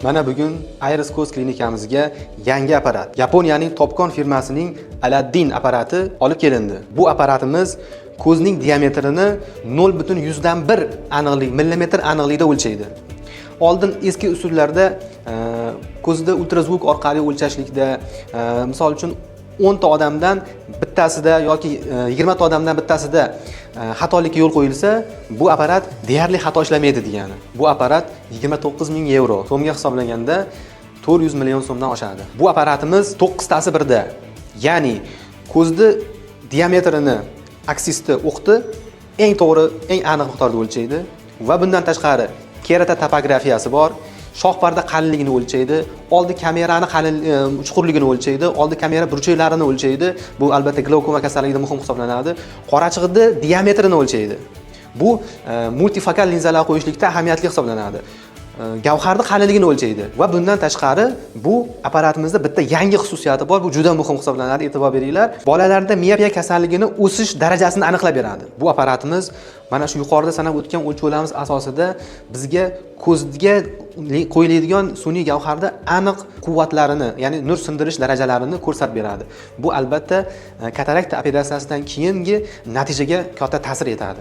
Mana bugun Iris Ko'z klinikamizga yangi apparat, Yaponiyaning Topcon firmasining Aladdin apparati olib kelindi. Bu apparatimiz ko'zning diametrini 0,100 aniqlik, millimetr aniqlikda o'lchaydi. Oldin eski usullarda ko'zda ultrazvuk orqali o'lchashlikda, misol uchun 10 ta odamdan bittasida yoki 20 ta odamdan bittasida xatolikka yo'l qo'yilsa, bu apparat deyarli xato ishlamaydi degani. Bu apparat 29.000 euro, so'mga hisoblaganda 400 million so'mdan oshadi. Bu apparatimiz 9 tasi birda, ya'ni ko'zni diametrini aksisda o'qdi, eng to'g'ri, eng aniq miqdorda o'lchaydi va bundan tashqari kerata topografiyasi bor. Shoh parda qalinligini o'lchaydi, oldi kamerani chuqurligini o'lchaydi, oldi kamera burchaklarini o'lchaydi. Bu albatta glaukoma kasalligida muhim hisoblanadi. Qorachiqni diametrini o'lchaydi. Bu multifokal linzalar qo'yishlikda ahamiyatli hisoblanadi. Gavharni qalinligini o'lchaydi va bundan tashqari bu apparatimizda bitta yangi xususiyati bor. Bu juda muhim hisoblanadi, e'tibor beringlar. Bolalarda miyopiya kasalligini o'sish darajasini aniqlab beradi. Bu apparatimiz mana shu yuqorida sanab o'tgan o'lchovlarimiz asosida bizga ko'zga qo'yiladigan sun'iy gavharda aniq quvvatlarini, ya'ni nur sindirish darajalarini ko'rsatib beradi. Bu albatta katarakta operatsiyasidan keyingi natijaga katta ta'sir etadi.